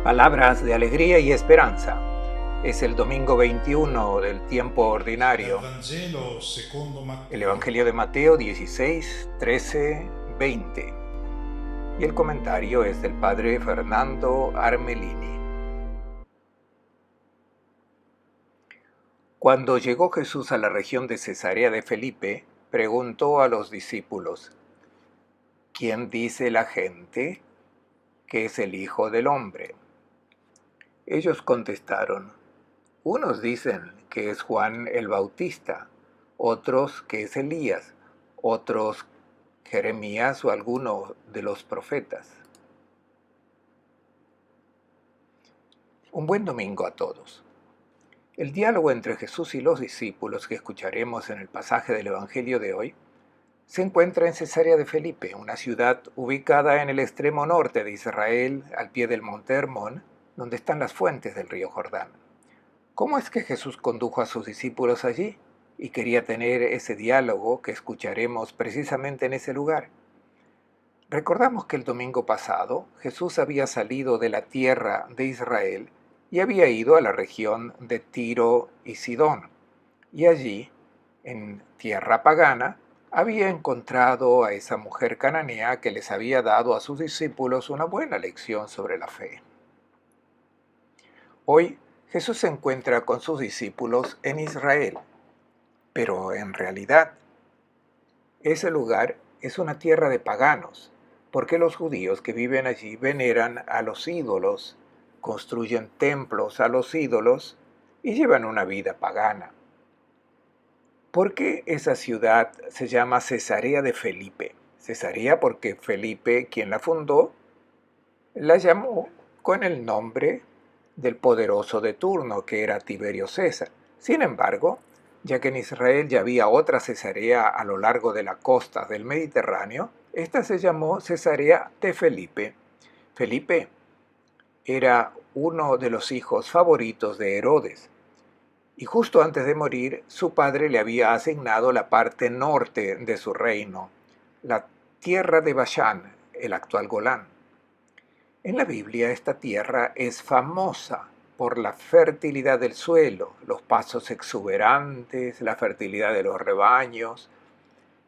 Palabras de alegría y esperanza. Es el domingo 21 del tiempo ordinario. El Evangelio de Mateo 16, 13, 20. Y el comentario es del padre Fernando Armelini. Cuando llegó Jesús a la región de Cesarea de Felipe, preguntó a los discípulos: ¿Quién dice la gente que es el Hijo del Hombre? Ellos contestaron: unos dicen que es Juan el Bautista, otros que es Elías, otros Jeremías o alguno de los profetas. Un buen domingo a todos. El diálogo entre Jesús y los discípulos que escucharemos en el pasaje del Evangelio de hoy se encuentra en Cesarea de Felipe, una ciudad ubicada en el extremo norte de Israel, al pie del monte Hermón, donde están las fuentes del río Jordán. ¿Cómo es que Jesús condujo a sus discípulos allí y quería tener ese diálogo que escucharemos precisamente en ese lugar? Recordamos que el domingo pasado Jesús había salido de la tierra de Israel y había ido a la región de Tiro y Sidón. Y allí, en tierra pagana, había encontrado a esa mujer cananea que les había dado a sus discípulos una buena lección sobre la fe. Hoy Jesús se encuentra con sus discípulos en Israel, pero en realidad ese lugar es una tierra de paganos, porque los judíos que viven allí veneran a los ídolos, construyen templos a los ídolos y llevan una vida pagana. ¿Por qué esa ciudad se llama Cesarea de Felipe? Cesarea porque Felipe, quien la fundó, la llamó con el nombre del poderoso de turno, que era Tiberio César. Sin embargo, ya que en Israel ya había otra Cesarea a lo largo de la costa del Mediterráneo, esta se llamó Cesarea de Felipe. Felipe era uno de los hijos favoritos de Herodes, y justo antes de morir, su padre le había asignado la parte norte de su reino, la tierra de Bashán, el actual Golán. En la Biblia esta tierra es famosa por la fertilidad del suelo, los pastos exuberantes, la fertilidad de los rebaños.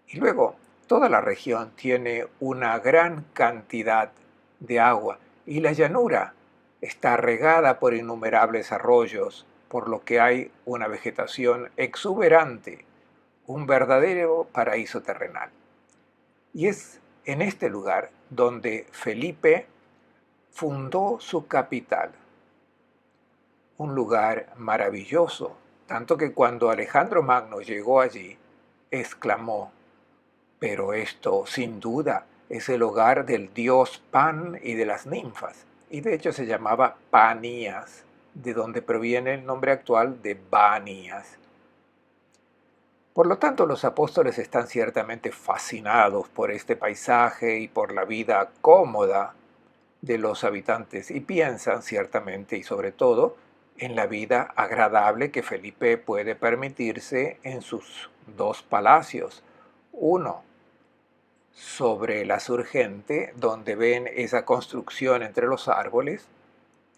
Y luego, toda la región tiene una gran cantidad de agua y la llanura está regada por innumerables arroyos, por lo que hay una vegetación exuberante, un verdadero paraíso terrenal. Y es en este lugar donde Felipe fundó su capital, un lugar maravilloso, tanto que cuando Alejandro Magno llegó allí, exclamó: pero esto sin duda es el hogar del dios Pan y de las ninfas, y de hecho se llamaba Panías, de donde proviene el nombre actual de Banías. Por lo tanto, los apóstoles están ciertamente fascinados por este paisaje y por la vida cómoda de los habitantes y piensan ciertamente y sobre todo en la vida agradable que Felipe puede permitirse en sus dos palacios. Uno sobre la surgente, donde ven esa construcción entre los árboles.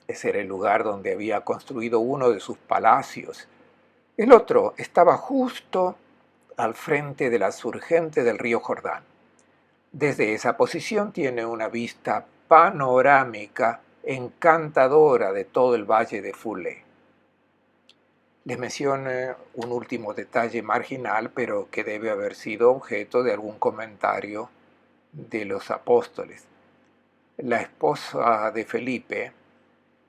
Ese era el lugar donde había construido uno de sus palacios. El otro estaba justo al frente de la surgente del río Jordán. Desde esa posición tiene una vista panorámica encantadora de todo el valle de Fulé. Les menciono un último detalle marginal, pero que debe haber sido objeto de algún comentario de los apóstoles. La esposa de Felipe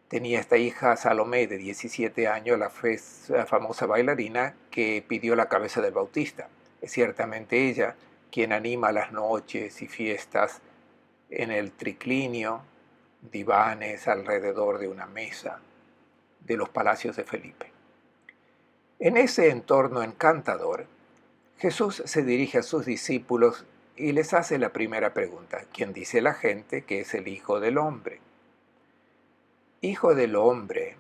tenía esta hija Salomé de 17 años, la famosa bailarina que pidió la cabeza del Bautista. Es ciertamente ella quien anima las noches y fiestas en el triclinio, divanes alrededor de una mesa de los palacios de Felipe. En ese entorno encantador, Jesús se dirige a sus discípulos y les hace la primera pregunta: ¿quién dice la gente que es el Hijo del Hombre? Hijo del Hombre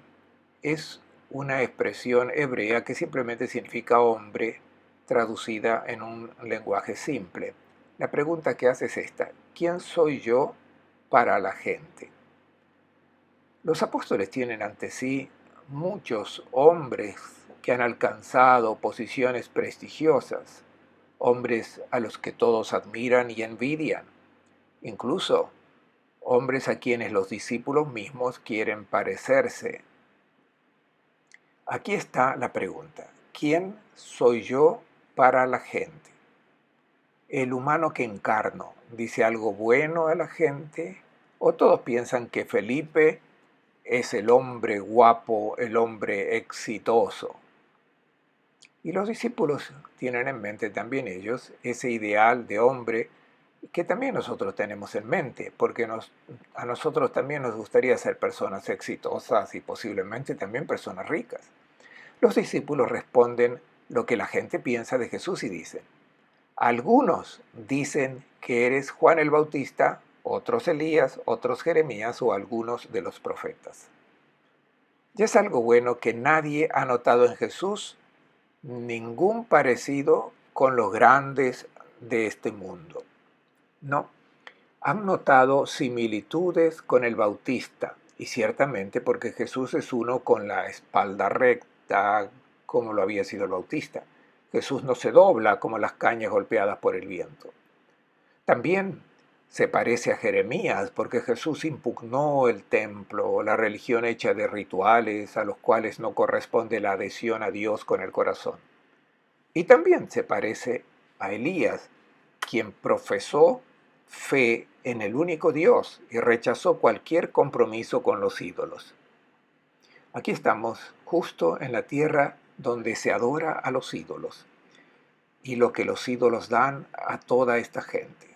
es una expresión hebrea que simplemente significa hombre, traducida en un lenguaje simple. La pregunta que hace es esta: ¿quién soy yo para la gente? Los apóstoles tienen ante sí muchos hombres que han alcanzado posiciones prestigiosas, hombres a los que todos admiran y envidian, incluso hombres a quienes los discípulos mismos quieren parecerse. Aquí está la pregunta: ¿quién soy yo para la gente? ¿El humano que encarno dice algo bueno a la gente? ¿O todos piensan que Felipe es el hombre guapo, el hombre exitoso? Y los discípulos tienen en mente también ellos ese ideal de hombre que también nosotros tenemos en mente, porque a nosotros también nos gustaría ser personas exitosas y posiblemente también personas ricas. Los discípulos responden lo que la gente piensa de Jesús y dicen: algunos dicen que eres Juan el Bautista, otros Elías, otros Jeremías o algunos de los profetas. Ya es algo bueno que nadie ha notado en Jesús ningún parecido con los grandes de este mundo. No, han notado similitudes con el Bautista, y ciertamente porque Jesús es uno con la espalda recta, como lo había sido el Bautista. Jesús no se dobla como las cañas golpeadas por el viento. También se parece a Jeremías porque Jesús impugnó el templo, la religión hecha de rituales a los cuales no corresponde la adhesión a Dios con el corazón. Y también se parece a Elías, quien profesó fe en el único Dios y rechazó cualquier compromiso con los ídolos. Aquí estamos justo en la tierra donde se adora a los ídolos y lo que los ídolos dan a toda esta gente.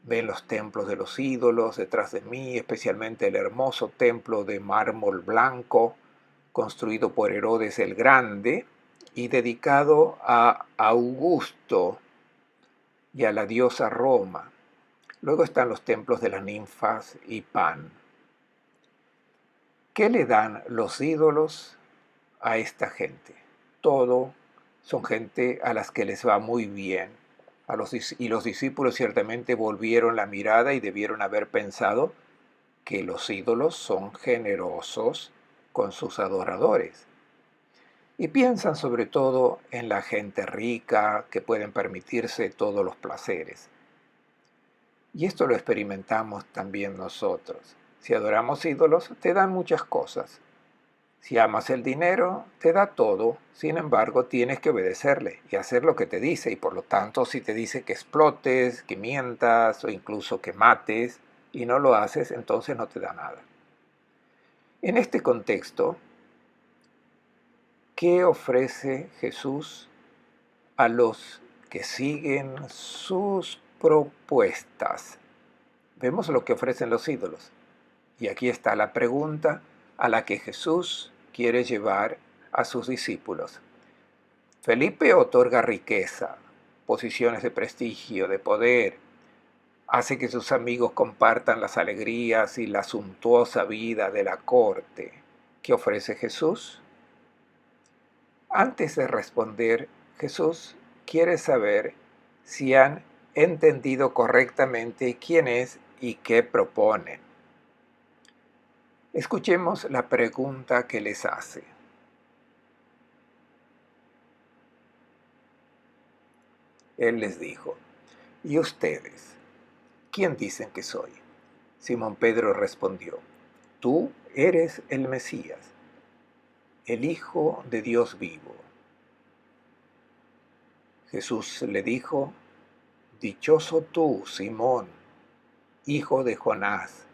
Ven los templos de los ídolos detrás de mí, especialmente el hermoso templo de mármol blanco construido por Herodes el Grande y dedicado a Augusto y a la diosa Roma. Luego están los templos de las ninfas y Pan. ¿Qué le dan los ídolos a esta gente? Todo son gente a las que les va muy bien. Y los discípulos ciertamente volvieron la mirada y debieron haber pensado que los ídolos son generosos con sus adoradores. Y piensan sobre todo en la gente rica que pueden permitirse todos los placeres. Y esto lo experimentamos también nosotros. Si adoramos ídolos, te dan muchas cosas. Si amas el dinero, te da todo. Sin embargo, tienes que obedecerle y hacer lo que te dice. Y por lo tanto, si te dice que explotes, que mientas o incluso que mates y no lo haces, entonces no te da nada. En este contexto, ¿qué ofrece Jesús a los que siguen sus propuestas? Vemos lo que ofrecen los ídolos. Y aquí está la pregunta a la que Jesús quiere llevar a sus discípulos. Felipe otorga riqueza, posiciones de prestigio, de poder, hace que sus amigos compartan las alegrías y la suntuosa vida de la corte. ¿Qué ofrece Jesús? Antes de responder, Jesús quiere saber si han entendido correctamente quién es y qué proponen. Escuchemos la pregunta que les hace. Él les dijo: ¿y ustedes? ¿Quién dicen que soy? Simón Pedro respondió: tú eres el Mesías, el Hijo de Dios vivo. Jesús le dijo: dichoso tú, Simón, hijo de Jonás,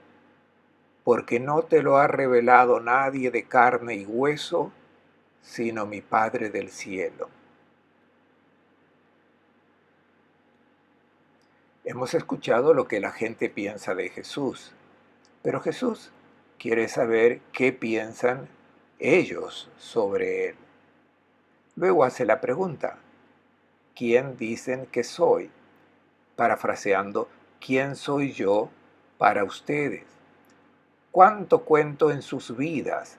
porque no te lo ha revelado nadie de carne y hueso, sino mi Padre del cielo. Hemos escuchado lo que la gente piensa de Jesús, pero Jesús quiere saber qué piensan ellos sobre él. Luego hace la pregunta: ¿quién dicen que soy? Parafraseando, ¿quién soy yo para ustedes? ¿Cuánto cuento en sus vidas?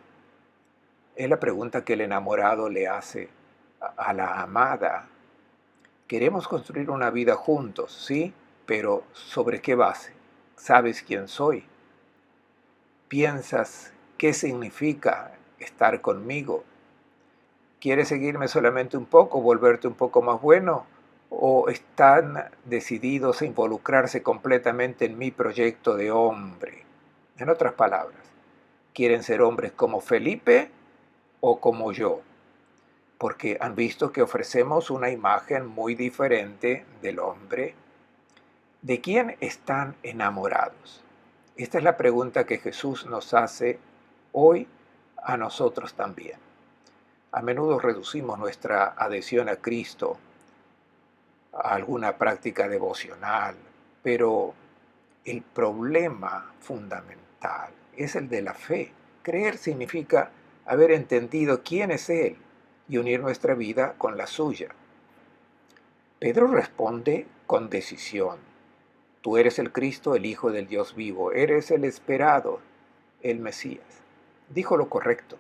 Es la pregunta que el enamorado le hace a la amada. Queremos construir una vida juntos, ¿sí? Pero ¿sobre qué base? ¿Sabes quién soy? ¿Piensas ¿Qué significa estar conmigo? ¿Quieres seguirme solamente un poco, volverte un poco más bueno? ¿O están decididos a involucrarse completamente en mi proyecto de hombre? En otras palabras, ¿quieren ser hombres como Felipe o como yo? Porque han visto que ofrecemos una imagen muy diferente del hombre. ¿De quién están enamorados? Esta es la pregunta que Jesús nos hace hoy a nosotros también. A menudo reducimos nuestra adhesión a Cristo a alguna práctica devocional, pero el problema fundamental es el de la fe. Creer significa haber entendido quién es Él y unir nuestra vida con la suya. Pedro responde con decisión. Tú eres el Cristo, el Hijo del Dios vivo, eres el esperado, el Mesías. Dijo lo correcto,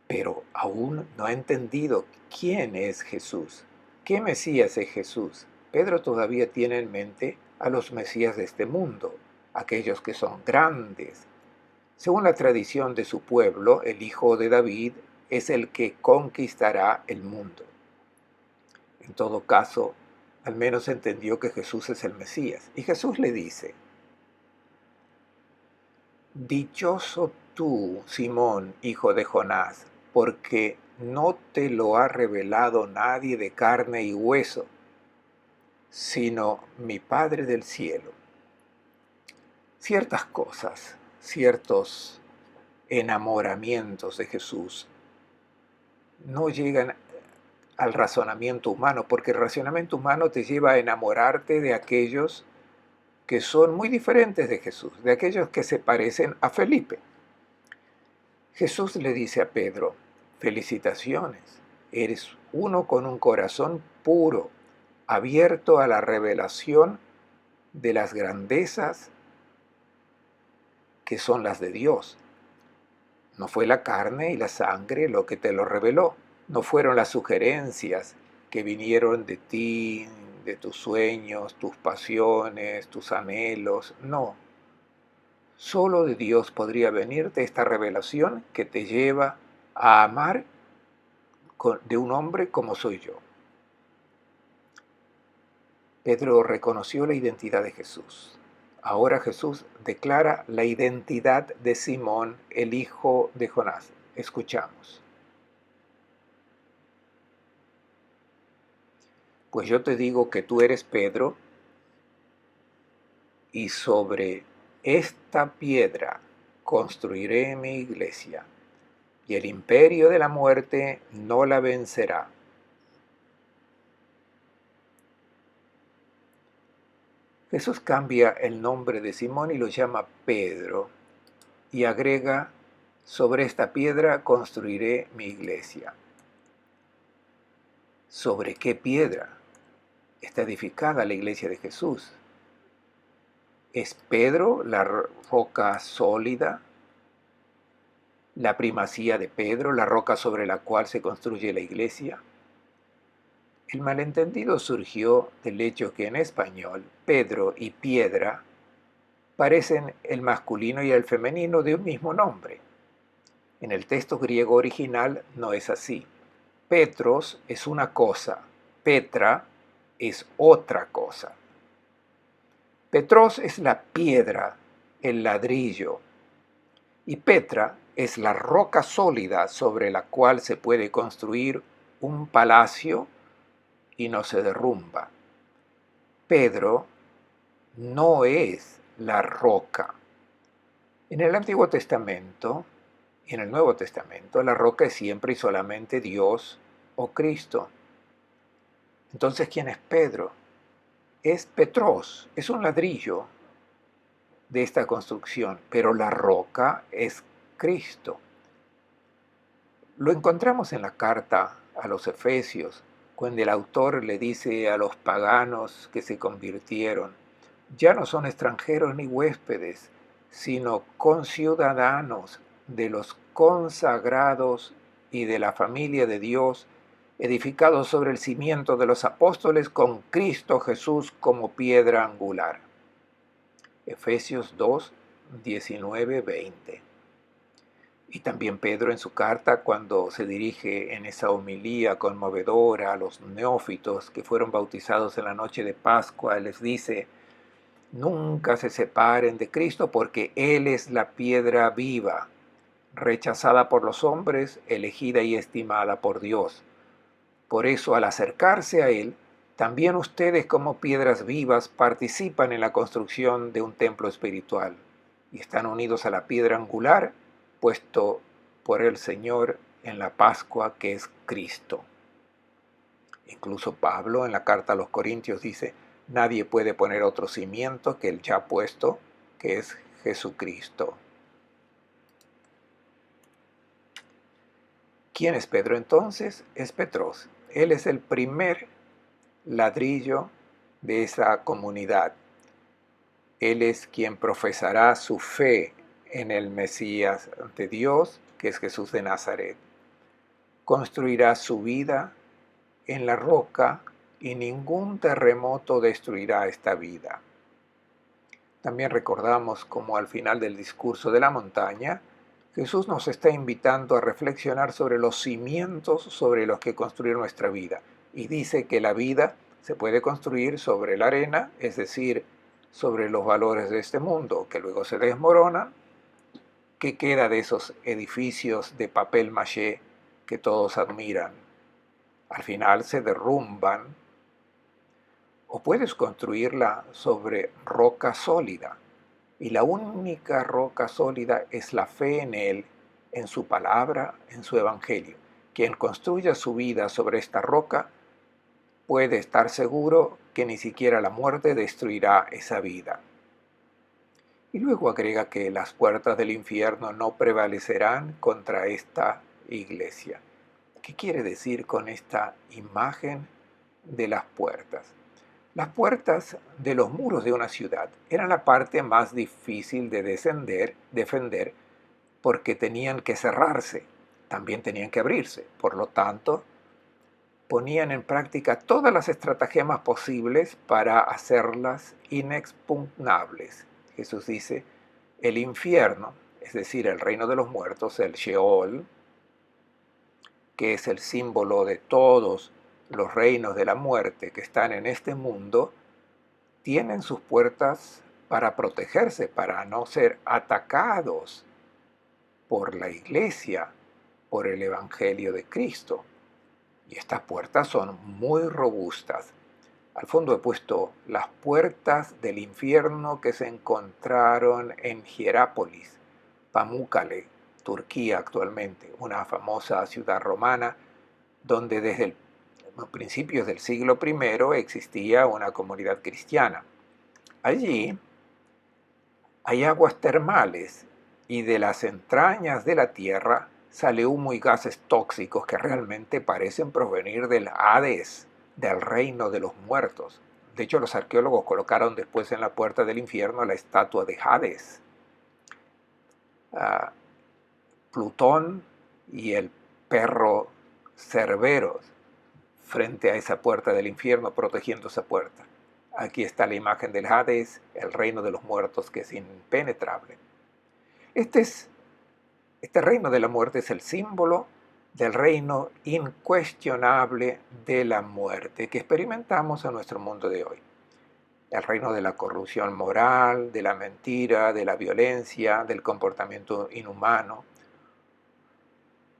pero aún no ha entendido quién es Jesús. ¿Qué Mesías es Jesús? Pedro todavía tiene en mente a los Mesías de este mundo, aquellos que son grandes. Según la tradición de su pueblo, el hijo de David es el que conquistará el mundo. En todo caso, al menos entendió que Jesús es el Mesías. Y Jesús le dice, dichoso tú, Simón, hijo de Jonás, porque no te lo ha revelado nadie de carne y hueso, sino mi Padre del cielo. Ciertas cosas, ciertos enamoramientos de Jesús no llegan al razonamiento humano, porque el razonamiento humano te lleva a enamorarte de aquellos que son muy diferentes de Jesús, de aquellos que se parecen a Felipe. Jesús le dice a Pedro, felicitaciones, eres uno con un corazón puro, abierto a la revelación de las grandezas que son las de Dios. No fue la carne y la sangre lo que te lo reveló, no fueron las sugerencias que vinieron de ti, de tus sueños, tus pasiones, tus anhelos, no. Solo de Dios podría venirte esta revelación que te lleva a amar de un hombre como soy yo. Pedro reconoció la identidad de Jesús. Ahora Jesús declara la identidad de Simón, el hijo de Jonás. Escuchamos. Pues yo te digo que tú eres Pedro, y sobre esta piedra construiré mi iglesia, y el imperio de la muerte no la vencerá. Jesús cambia el nombre de Simón y lo llama Pedro, y agrega, sobre esta piedra construiré mi iglesia. ¿Sobre qué piedra está edificada la iglesia de Jesús? ¿Es Pedro la roca sólida? ¿La primacía de Pedro, la roca sobre la cual se construye la iglesia? El malentendido surgió del hecho que en español Pedro y piedra parecen el masculino y el femenino de un mismo nombre. En el texto griego original no es así. Petros es una cosa, Petra es otra cosa. Petros es la piedra, el ladrillo, y Petra es la roca sólida sobre la cual se puede construir un palacio y no se derrumba. Pedro no es la roca. En el Antiguo Testamento y en el Nuevo Testamento, la roca es siempre y solamente Dios o Cristo. Entonces, ¿quién es Pedro? Es Petros, es un ladrillo de esta construcción, pero la roca es Cristo. Lo encontramos en la carta a los Efesios, cuando el autor le dice a los paganos que se convirtieron, ya no son extranjeros ni huéspedes, sino conciudadanos de los consagrados y de la familia de Dios, edificados sobre el cimiento de los apóstoles con Cristo Jesús como piedra angular. Efesios 2, 19, 20. Y también Pedro en su carta, cuando se dirige en esa homilía conmovedora a los neófitos que fueron bautizados en la noche de Pascua, les dice: nunca se separen de Cristo, porque Él es la piedra viva, rechazada por los hombres, elegida y estimada por Dios. Por eso, al acercarse a Él, también ustedes como piedras vivas participan en la construcción de un templo espiritual y están unidos a la piedra angular puesto por el Señor en la Pascua, que es Cristo. Incluso Pablo en la carta a los Corintios dice: nadie puede poner otro cimiento que el ya puesto, que es Jesucristo. ¿Quién es Pedro entonces? Es Petros. Él es el primer ladrillo de esa comunidad. Él es quien profesará su fe en el Mesías de Dios, que es Jesús de Nazaret. Construirá su vida en la roca y ningún terremoto destruirá esta vida. También recordamos cómo al final del discurso de la montaña, Jesús nos está invitando a reflexionar sobre los cimientos sobre los que construir nuestra vida. Y dice que la vida se puede construir sobre la arena, es decir, sobre los valores de este mundo, que luego se desmoronan. ¿Qué queda de esos edificios de papel maché que todos admiran? Al final se derrumban. O puedes construirla sobre roca sólida. Y la única roca sólida es la fe en Él, en su palabra, en su evangelio. Quien construya su vida sobre esta roca puede estar seguro que ni siquiera la muerte destruirá esa vida. Y luego agrega que las puertas del infierno no prevalecerán contra esta iglesia. ¿Qué quiere decir con esta imagen de las puertas? Las puertas de los muros de una ciudad eran la parte más difícil de defender porque tenían que cerrarse, también tenían que abrirse. Por lo tanto, ponían en práctica todas las estratagemas posibles para hacerlas inexpugnables. Jesús dice: el infierno, es decir, el reino de los muertos, el Sheol, que es el símbolo de todos los reinos de la muerte que están en este mundo, tienen sus puertas para protegerse, para no ser atacados por la iglesia, por el Evangelio de Cristo. Y estas puertas son muy robustas. Al fondo he puesto las puertas del infierno que se encontraron en Hierápolis, Pamukkale, Turquía actualmente, una famosa ciudad romana donde desde principios del siglo I existía una comunidad cristiana. Allí hay aguas termales y de las entrañas de la tierra sale humo y gases tóxicos que realmente parecen provenir del Hades, del reino de los muertos. De hecho, los arqueólogos colocaron después en la puerta del infierno la estatua de Hades. Plutón y el perro Cerberos frente a esa puerta del infierno, protegiendo esa puerta. Aquí está la imagen del Hades, el reino de los muertos, que es impenetrable. Este reino de la muerte es el símbolo del reino incuestionable de la muerte que experimentamos en nuestro mundo de hoy. El reino de la corrupción moral, de la mentira, de la violencia, del comportamiento inhumano.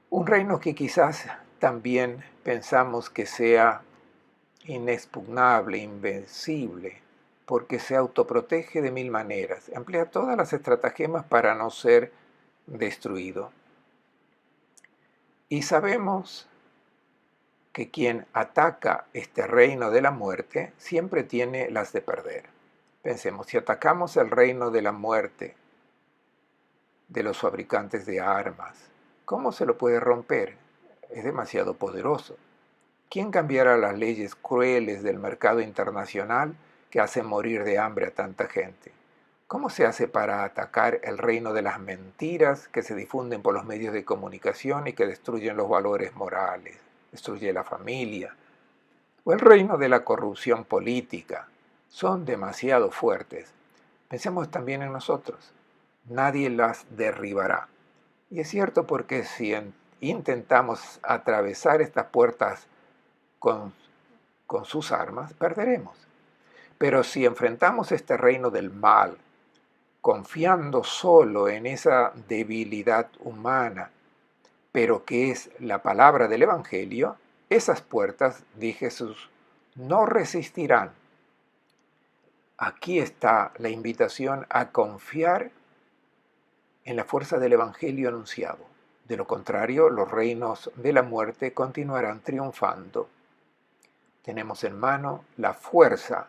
Un reino que quizás también pensamos que sea inexpugnable, invencible, porque se autoprotege de mil maneras, emplea todas las estratagemas para no ser destruido. Y sabemos que quien ataca este reino de la muerte siempre tiene las de perder. Pensemos, si atacamos el reino de la muerte de los fabricantes de armas, ¿cómo se lo puede romper? Es demasiado poderoso. ¿Quién cambiará las leyes crueles del mercado internacional que hacen morir de hambre a tanta gente? ¿Cómo se hace para atacar el reino de las mentiras que se difunden por los medios de comunicación y que destruyen los valores morales, destruye la familia? O el reino de la corrupción política. Son demasiado fuertes. Pensemos también en nosotros. Nadie las derribará. Y es cierto porque si intentamos atravesar estas puertas con, con sus armas, perderemos. Pero si enfrentamos este reino del mal, confiando solo en esa debilidad humana, pero que es la palabra del Evangelio, esas puertas, dice Jesús, no resistirán. Aquí está la invitación a confiar en la fuerza del Evangelio anunciado. De lo contrario, los reinos de la muerte continuarán triunfando. Tenemos en mano la fuerza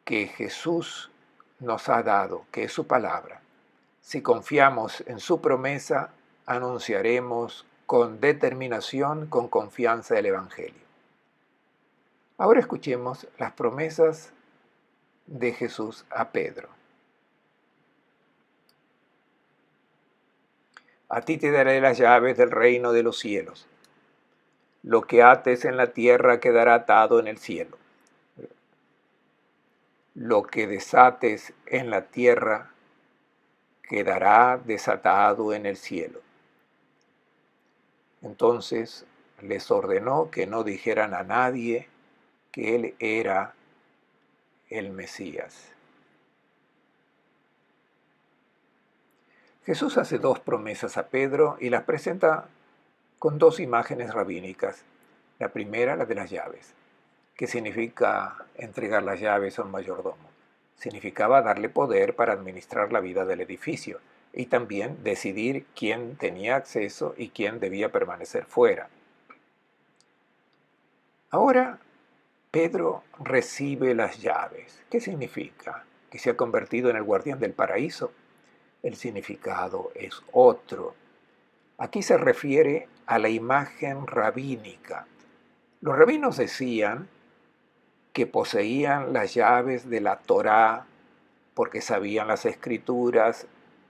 que Jesús nos ha dado, que es su palabra. Si confiamos en su promesa, anunciaremos con determinación, con confianza el Evangelio. Ahora escuchemos las promesas de Jesús a Pedro. A ti te daré las llaves del reino de los cielos. Lo que ates en la tierra quedará atado en el cielo. Lo que desates en la tierra quedará desatado en el cielo. Entonces les ordenó que no dijeran a nadie que él era el Mesías. Jesús hace dos promesas a Pedro y las presenta con dos imágenes rabínicas. La primera, la de las llaves. ¿Qué significa entregar las llaves a un mayordomo? Significaba darle poder para administrar la vida del edificio y también decidir quién tenía acceso y quién debía permanecer fuera. Ahora Pedro recibe las llaves. ¿Qué significa? ¿Que se ha convertido en el guardián del paraíso? El significado es otro. Aquí se refiere a la imagen rabínica. Los rabinos decían que poseían las llaves de la Torá porque sabían las escrituras,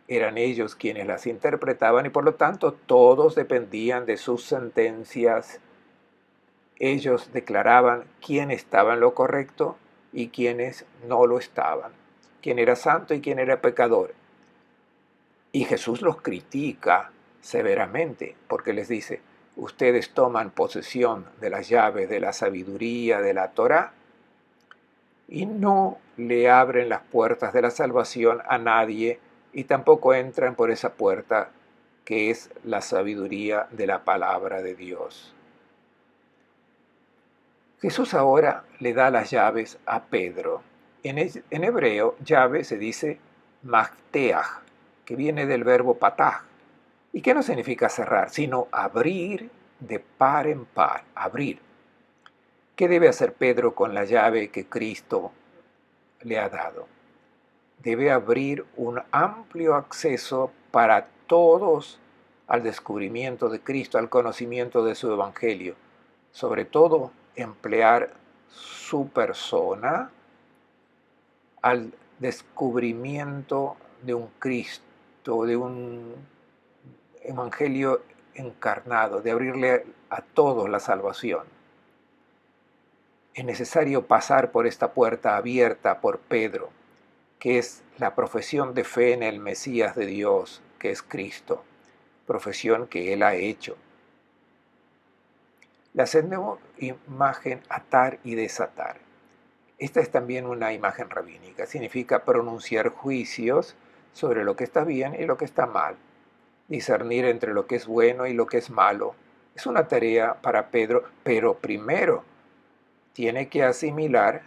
eran ellos quienes las interpretaban y por lo tanto todos dependían de sus sentencias. Ellos declaraban quién estaba en lo correcto y quiénes no lo estaban, quién era santo y quién era pecador. Y Jesús los critica severamente porque les dice, ustedes toman posesión de las llaves de la sabiduría de la Torá y no le abren las puertas de la salvación a nadie y tampoco entran por esa puerta que es la sabiduría de la palabra de Dios. Jesús ahora le da las llaves a Pedro. En hebreo, llave se dice mafteach, que viene del verbo patach, y que no significa cerrar, sino abrir de par en par, abrir. ¿Qué debe hacer Pedro con la llave que Cristo le ha dado? Debe abrir un amplio acceso para todos al descubrimiento de Cristo, al conocimiento de su Evangelio. Sobre todo, emplear su persona al descubrimiento de un Cristo, de un Evangelio encarnado, de abrirle a todos la salvación. Es necesario pasar por esta puerta abierta por Pedro, que es la profesión de fe en el Mesías de Dios, que es Cristo, profesión que él ha hecho. La segunda imagen, atar y desatar. Esta es también una imagen rabínica, significa pronunciar juicios sobre lo que está bien y lo que está mal, discernir entre lo que es bueno y lo que es malo. Es una tarea para Pedro, pero primero tiene que asimilar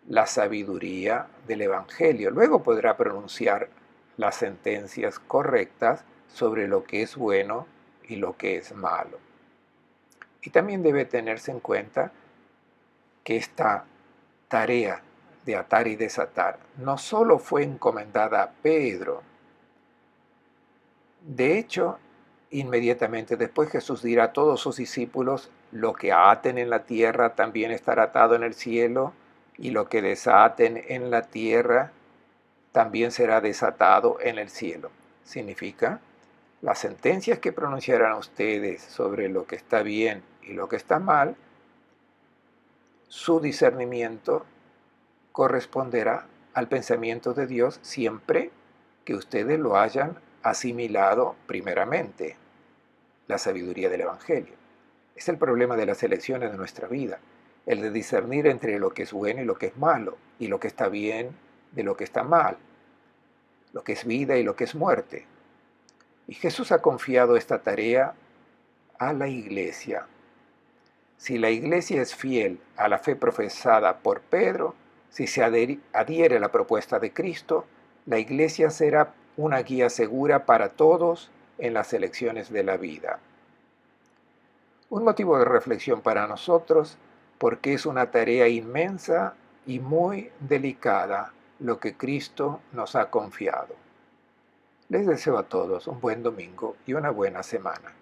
la sabiduría del Evangelio. Luego podrá pronunciar las sentencias correctas sobre lo que es bueno y lo que es malo. Y también debe tenerse en cuenta que esta tarea de atar y desatar no solo fue encomendada a Pedro. De hecho, inmediatamente después Jesús dirá a todos sus discípulos, lo que aten en la tierra también estará atado en el cielo, y lo que desaten en la tierra también será desatado en el cielo. Significa, las sentencias que pronunciarán ustedes sobre lo que está bien y lo que está mal, su discernimiento corresponderá al pensamiento de Dios siempre que ustedes lo hayan asimilado primeramente la sabiduría del Evangelio. Es el problema de las elecciones de nuestra vida, el de discernir entre lo que es bueno y lo que es malo, y lo que está bien de lo que está mal, lo que es vida y lo que es muerte. Y Jesús ha confiado esta tarea a la iglesia. Si la iglesia es fiel a la fe profesada por Pedro, si se adhiere a la propuesta de Cristo, la iglesia será una guía segura para todos en las elecciones de la vida. Un motivo de reflexión para nosotros, porque es una tarea inmensa y muy delicada lo que Cristo nos ha confiado. Les deseo a todos un buen domingo y una buena semana.